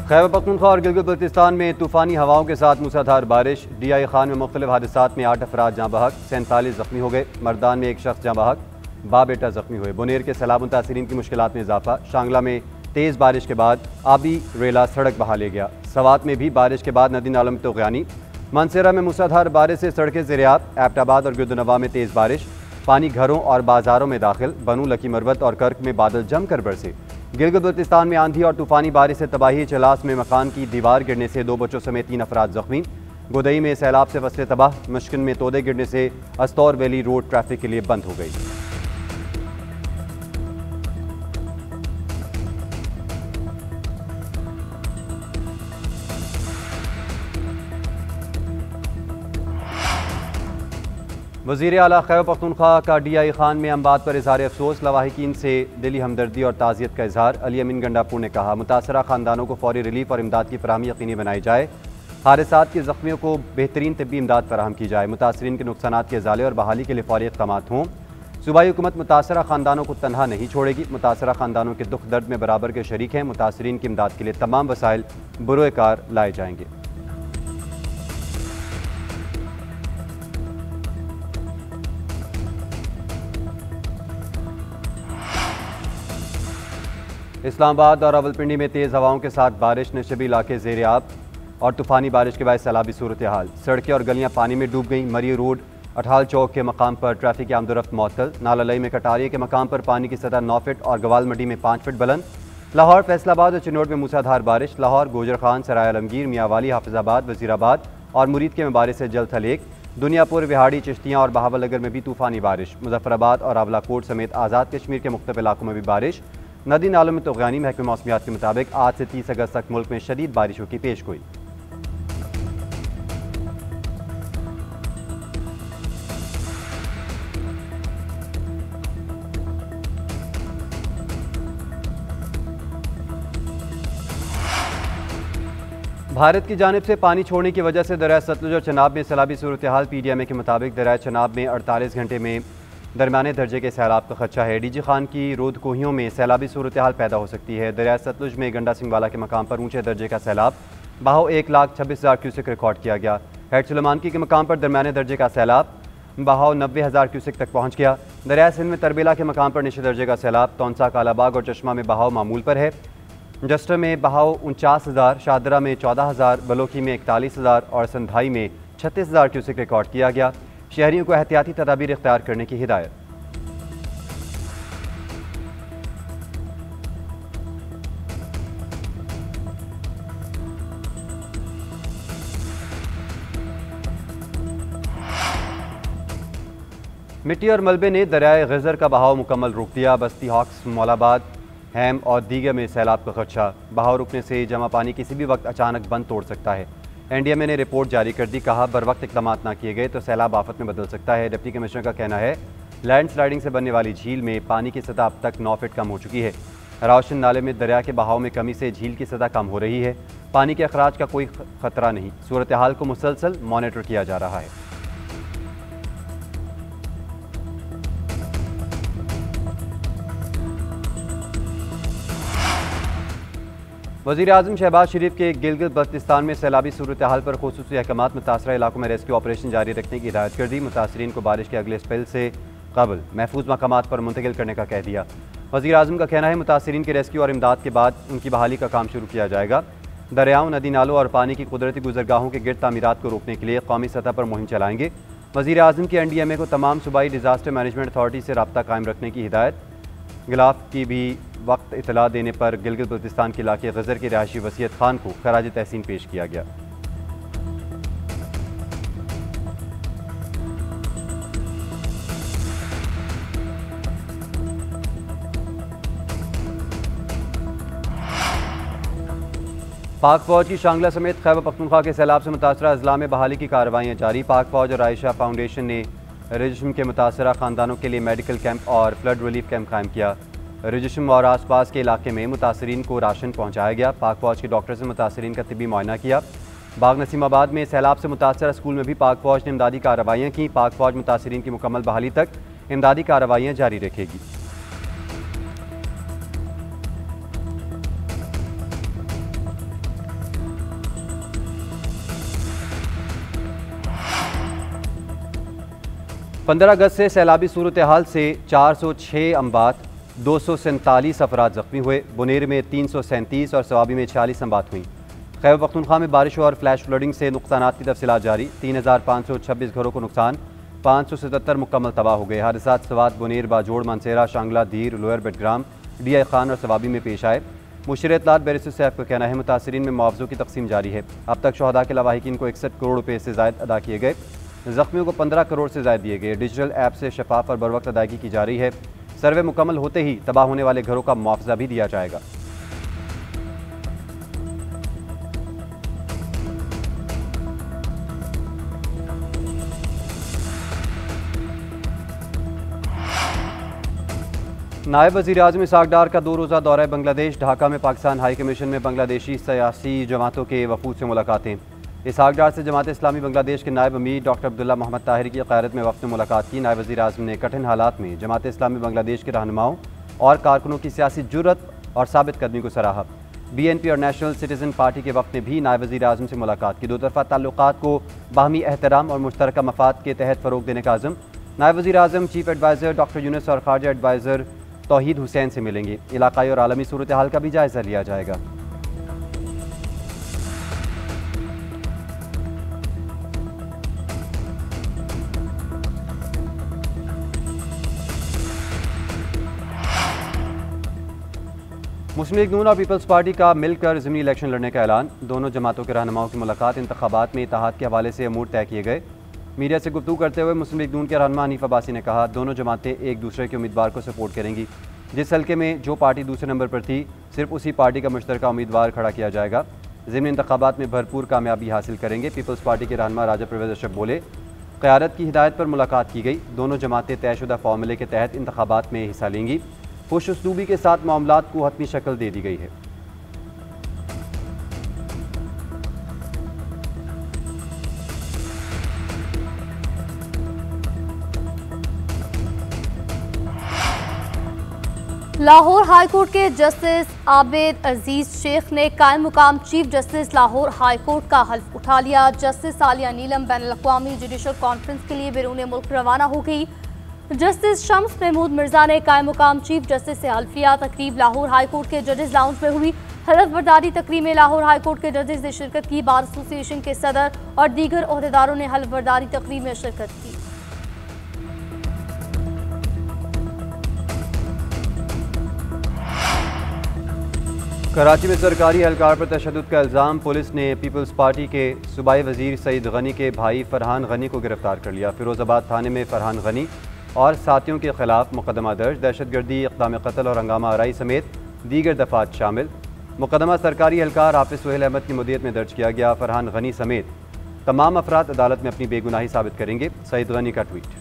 खैबर पख्तूनख्वा और गिलगित बल्तिस्तान में तूफ़ानी हवाओं के साथ मूसलाधार बारिश। DI खान में मुख्तलिफ हादसात में 8 अफराद जाँ बहक, 47 जख्मी हो गए। मर्दान में एक शख्स जाँ बहक, बाप बेटा जख्मी हुए। बुनेर के सैलाब मुतासरीन की मुश्किलात में इजाफा। शांगला में तेज़ बारिश के बाद आबी रेला सड़क बहा ले गया। सवात में भी बारिश के बाद नदी नालों में तोग़यानी। मानसेरा में मूसलाधार बारिश से सड़कें ज़ेर-ए-आब। एबटाबाद और गिरदनवा में तेज़ बारिश, पानी घरों और बाजारों में दाखिल। बनू, लकी मरवत और कर्क में बादल जमकर बरसे। गिलगित बल्तिस्तान में आंधी और तूफानी बारिश से तबाही। चलास में मकान की दीवार गिरने से 2 बच्चों समेत 3 अफराद जख्मी। गोदई में सैलाब से फसलें तबाह। मुश्किन में तोदे गिरने से अस्तौर वैली रोड ट्रैफिक के लिए बंद हो गई। वज़ीर आला खैबर पख्तूनख्वा का DI खान में अमवात पर इज़हार अफसोस। लवाहिकीन से दिली हमदर्दी और ताज़ियत का इजहार। अली अमीन गंडापुर ने कहा, मुतासरा ख़ानदानों को फौरी रिलीफ और इमदाद की फराहमी यकीनी बनाई जाए। हादसात के ज़ख्मियों को बेहतरीन तिब्बी इमदाद फराहम की जाए। मुतासरीन के नुकसानात के इज़ाले और बहाली के लिए फौरी इक़दामात हों। सूबाई हुकूमत मुतासरा ख़ानदानों को तनहा नहीं छोड़ेगी। मुतासरा ख़ानदानों के दुख दर्द में बराबर के शरीक हैं। मुतासरीन की इमदाद के लिए तमाम वसाइल बरोए कार लाए जाएंगे। इस्लामाबाद और रावलपिंडी में तेज़ हवाओं के साथ बारिश। नशबी इलाके ज़ेर-ए-आब और तूफ़ानी बारिश के बाद सैलाबी सूरत हाल। सड़कें और गलियां पानी में डूब गईं। मरी रोड अठाल चौक के मकाम पर ट्रैफिक की आमदोरफ्त मअतल। नालालई में कटारिया के मकाम पर पानी की सतह 9 फीट और गवाल मंडी में 5 फीट बुलंद। लाहौर, फैसलाबाद और चिनौट में मूसलाधार बारिश। लाहौर, गोजर खान, सराय आलमगीर, मियांवाली, हाफिजाबाद, वजीराबाद और मुरीद के में बारिश से जल थल एक। दुनियापुर, विहाड़ी, चिश्तियाँ और बहावल नगर में भी तूफ़ानी बारिश। मुजफ्फराबाद और रावलाकोट समेत आज़ाद कश्मीर के मुख्तलिफ इलाकों में भी बारिश। नदी नालों में तोग़यानी। महकमे मौसमियात के मुताबिक आज से 30 अगस्त तक मुल्क में शदीद बारिशों की पेशगोई। भारत की जानिब से पानी छोड़ने की वजह से दरिया सतलुज और चनाब में सैलाबी सूरत हाल। PDMA के मुताबिक दरिया चनाब में 48 घंटे में दरमियाने दर्जे के सैलाब का खदशा है। DG खान की रोद कोहियों में सैलाबी सूरत हाल पैदा हो सकती है। दरिया सतलुज में गंडा सिंह वाला के मकाम पर ऊंचे दर्जे का सैलाब बहाव 1,26,000 क्यूसेक रिकॉर्ड किया गया। हेड सुलेमानकी के मकाम पर दरमियाने दर्जे का सैलाब बहाव 90,000 क्यूसेक तक पहुँच गया। दरिया सिंध में तरबेला के मकाम पर निचले दर्जे का सैलाब। तौंसा, कालाबाग और चश्मा में बहाव मामूल पर है। जस्टर में बहाव 49,000, शादरा में 14,000, बलोकी में 41,000 और संधाई में 36,000 क्यूसेक रिकॉर्ड किया गया। शहरियों को एहतियाती तदाबीर इख्तियार करने की हिदायत। मिट्टी और मलबे ने दरियाए गजर का बहाव मुकम्मल रोक दिया। बस्ती हॉक्स, मौलाबाद, हैम और दीगर में सैलाब का खदशा। बहाव रुकने से जमा पानी किसी भी वक्त अचानक बंद तोड़ सकता है। NDMA ने रिपोर्ट जारी कर दी। कहा, बर वक्त इक़दाम ना किए गए तो सैलाब आफत में बदल सकता है। डिप्टी कमिश्नर का कहना है, लैंड स्लाइडिंग से बनने वाली झील में पानी की सतह अब तक 9 फीट कम हो चुकी है। रावशन नाले में दरिया के बहाव में कमी से झील की सतह कम हो रही है। पानी के अखराज का कोई खतरा नहीं। सूरत हाल को मुसलसल मॉनिटर किया जा रहा है। वज़ीर आज़म शहबाज शरीफ के गिलगित बल्तिस्तान में सैलाबी सूरत हाल पर खुसूसी अहकामात। मुतासरा इलाकों में रेस्क्यू ऑपरेशन जारी रखने की हिदायत कर दी। मुतासरीन को बारिश के अगले स्पेल से कबल महफूज मकामात पर मुंतकिल करने का कह दिया। वज़ीर आज़म का कहना है, मुतासरीन के रेस्क्यू और इमदाद के बाद उनकी बहाली का काम शुरू किया जाएगा। दरियाओं, नदी नालों और पानी की कुदरती गुजरगाहों के गिरद तामीरात को रोकने के लिए कौमी सतह पर मुहिम चलाएंगे। वज़ीर आज़म की NDMA को तमाम सूबाई डिज़ास्टर मैनेजमेंट अथॉरिटी से रब्ता कायम रखने की हिदायत। गिलाफ की भी वक्त इतला देने पर गिलगित बल्तिस्तान के इलाके गजर के रहायशी वसीयत खान को खराज तहसीन पेश किया गया। पाक फौज की शांगला समेत खैबर पख्तूनख्वा के सैलाब से मुतासरा अजला में बहाली की कार्रवाइयाँ जारी। पाक फौज और आयशा फाउंडेशन ने रजिस्म के मुतासरा खानदानों के लिए मेडिकल कैंप और फ्लड रिलीफ कैंप कायम किया। रजिस्म और आसपास के इलाके में मुतासरीन को राशन पहुँचाया गया। पाक फौज के डॉक्टर्स ने मुतासरीन का तिब्बी मुआयना किया। बाग नसीमाबाद में सैलाब से मुतासरा स्कूल में भी पाक फौज ने इमदादी कार्रवाइयाँ की। पाक फौज मुतासरीन की मुकम्मल बहाली तक इमदादी कार्रवाइयाँ जारी रखेगी। 15 अगस्त से सैलाबी सूरत हाल से 406 अम्बात 247 अफराद जख्मी हुए। बुनेर में 337 और सवाबी में 46 अम्बात हुई। खैबर पख्तूनख्वा में बारिश और फ्लैश फ्लडिंग से नुकसानात की तफसीलात जारी। 3526 घरों को नुकसान, 577 मुकम्मल तबाह हो गए। हादसात सवात बुनेर, बाजोड़, मानसेरा, शांगला, धीर, लोअर बेटग्राम, DI खान और सवाबी में पेश आए। मुशीर इत्तलात बैरिस्टर सैफ का कहना है मुतासरीन में मुआवजों की तकसीम जारी है। अब तक शहदा के लवाहिकीन को 61 करोड़ रुपये से ज़ायद अदा किए गए। जख्मियों को 15 करोड़ से ज़ायद दिए गए। डिजिटल ऐप से शफाफ और बर वक्त अदायगी की जा रही है। सर्वे मुकम्मल होते ही तबाह होने वाले घरों का मुआवजा भी दिया जाएगा। नायब वज़ीर आज़म इसहाक़ डार का 2 रोज़ा दौरा बांग्लादेश। ढाका में पाकिस्तान हाई कमीशन में बांग्लादेशी सियासी जमातों के वफूद से मुलाकातें। इसहाक़ डार से जमात इस्लामी बांग्लादेश के नायब अमीर डॉक्टर अब्दुल्ला मोहम्मद ताहिर की क़यादत में वफ़द ने मुलाकात की। नायब वज़ीर आज़म ने कठिन हालात में जमात इस्लामी बांग्लादेश के रहनुमाओं और कारकुनों की सियासी जुर्रत और साबित कदमी को सराहा। BNP और नेशनल सिटीज़न पार्टी के वफ़द ने भी नायब वज़ीर आज़म से मुलाकात की। दो तरफ़ा ताल्लुक़ात को बाहमी एहतराम और मुश्तरका मफ़ाद के तहत फ़रोग़ देने का आज़म। नायब वज़ीर आज़म चीफ एडवाइज़र डॉक्टर यूनुस और खारजा एडवाइज़र तौहीद हुसैन से मिलेंगे। इलाक़ाई और आलमी सूरत हाल का भी जायज़ा लिया जाएगा। मुस्लिम लीग नून और पीपल्स पार्टी का मिलकर ज़िमनी इलेक्शन लड़ने का ऐलान। दोनों जमातों के रहनुमाओं की मुलाकात। इंतखाबात में इत्तेहाद के हवाले से अमूर तय किए गए। मीडिया से गुफ्तगू करते हुए मुस्लिम लीग नून के रहनुमा हनीफ अब्बासी ने कहा, दोनों जमातें एक दूसरे के उम्मीदवार को सपोर्ट करेंगी। जिस हल्के में जो पार्टी दूसरे नंबर पर थी, सिर्फ उसी पार्टी का मुश्तरका उम्मीदवार खड़ा किया जाएगा। ज़िमनी इंतखाबात में भरपूर कामयाबी हासिल करेंगे। पीपल्स पार्टी के रहनुमा राजा परवेज़ अशरफ बोले, क़यादत की हिदायत पर मुलाकात की गई। दोनों जमातें तयशुदा फार्मूले के तहत इंतखाबात में हिस्सा लेंगी। खुश उसलूबी के साथ मामलात को हतमी शक्ल दे दी गई है। लाहौर हाई कोर्ट के जस्टिस आबिद अजीज शेख ने कायम मुकाम chief justice Lahore high court का हल्फ उठा लिया। जस्टिस आलिया नीलम बैनुल-अक़वामी जुडिशल कॉन्फ्रेंस के लिए बैरून मुल्क रवाना हो गई। जस्टिस शम्स महमूद मिर्जा ने कायम मुकाम चीफ जस्टिस से हल्फ लिया। तकरीब लाहौर हाई कोर्ट के जजेस लाउंज में हुई। हल्फ बर्दारी तकरीब में लाहौर हाई कोर्ट के जजेस ने शिरकत की। बार एसोसिएशन के सदर और दीगर ओहदेदारों ने हल्फ बर्दारी तकरीब में शिरकत की। कराची में सरकारी एहलकार पर तशद्दुद का इल्ज़ाम। पुलिस ने पीपल्स पार्टी के सूबाई वज़ीर सईद गनी के भाई फरहान गनी को गिरफ्तार कर लिया। फिरोज़ाबाद थाने में फरहान गनी और साथियों के खिलाफ मुकदमा दर्ज। दहशतगर्दी, इक़दाम कत्ल और हंगामा आराई समेत दीगर दफ़ात शामिल। मुकदमा सरकारी एहलकार हाफिज़ सुहेल अहमद की मुद्दत में दर्ज किया गया। फरहान गनी समेत तमाम अफराद अदालत में अपनी बेगुनाही साबित करेंगे। सईद गनी का ट्वीट।